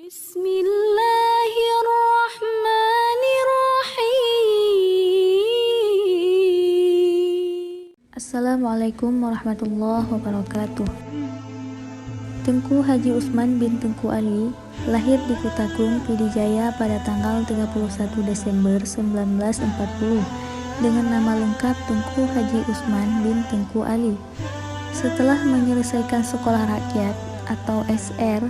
Bismillahirrahmanirrahim. Assalamualaikum warahmatullahi wabarakatuh. Tengku Haji Usman bin Tengku Ali lahir di Kutagung, Pidijaya pada tanggal 31 Desember 1940 dengan nama lengkap Tengku Haji Usman bin Tengku Ali. Setelah menyelesaikan sekolah rakyat atau SR,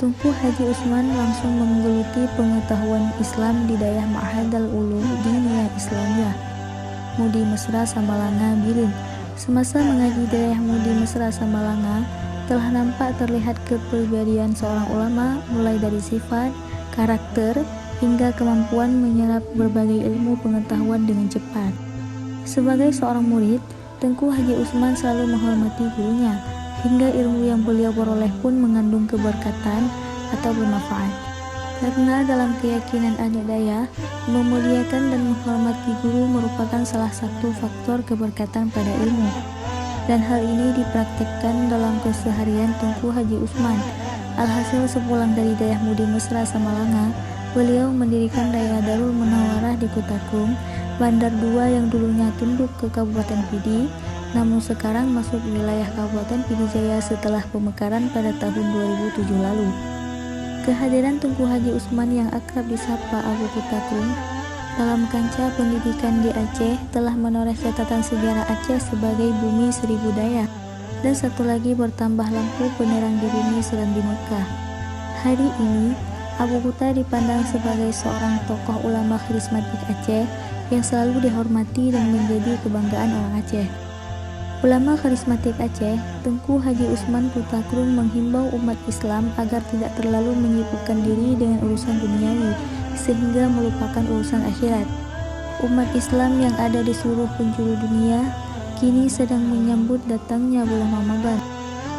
Tengku Haji Usman langsung menggeluti pengetahuan Islam di daerah Ma'hadul Ulum Diniyah Islamiyah Mudi Mesra Samalanga, Birin. Semasa mengaji daerah Mudi Mesra Samalanga, telah nampak terlihat kepribadian seorang ulama mulai dari sifat, karakter, hingga kemampuan menyerap berbagai ilmu pengetahuan dengan cepat. Sebagai seorang murid, Tengku Haji Usman selalu menghormati gurunya, hingga ilmu yang beliau peroleh pun mengandung keberkatan atau bermanfaat. Karena dalam keyakinan adidaya, memuliakan dan menghormati guru merupakan salah satu faktor keberkatan pada ilmu. Dan hal ini dipraktikkan dalam keseharian Tengku Haji Usman. Alhasil sepulang dari daerah Mudi Mesra Samalanga, beliau mendirikan daerah Darul Munawarah di Kutagung, Bandar 2 yang dulunya tunduk ke Kabupaten Pidi, namun sekarang masuk wilayah Kabupaten Pidijaya setelah pemekaran pada tahun 2007 lalu. Kehadiran Tengku Haji Usman yang akrab disapa Abu Kutagung dalam kancah pendidikan di Aceh telah menoreh catatan sejarah Aceh sebagai bumi seribu daya, dan satu lagi bertambah lampu penerang di bumi Serambi Mekah. Hari ini, Abu Kuta dipandang sebagai seorang tokoh ulama karismatik Aceh yang selalu dihormati dan menjadi kebanggaan orang Aceh. Ulama karismatik Aceh, Tengku Haji Usman Kutagung menghimbau umat Islam agar tidak terlalu menyibukkan diri dengan urusan duniawi, sehingga melupakan urusan akhirat. Umat Islam yang ada di seluruh penjuru dunia kini sedang menyambut datangnya bulan Ramadan.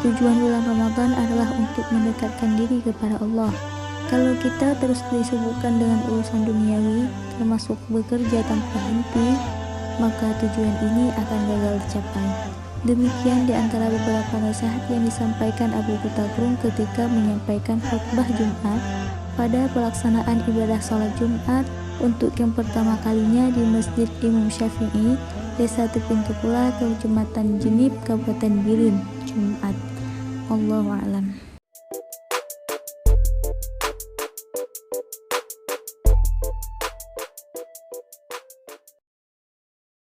Tujuan bulan Ramadan adalah untuk mendekatkan diri kepada Allah. Kalau kita terus disibukkan dengan urusan duniawi, termasuk bekerja tanpa henti, maka tujuan ini akan gagal dicapai. Demikian di antara beberapa nasihat yang disampaikan Abu Kutagung ketika menyampaikan khutbah Jumat pada pelaksanaan ibadah sholat Jumat untuk yang pertama kalinya di Masjid Imam Syafi'i, Desa Teping Kepula, Kecamatan Jenib, Kabupaten Birin, Jumat. Allahu a'lam.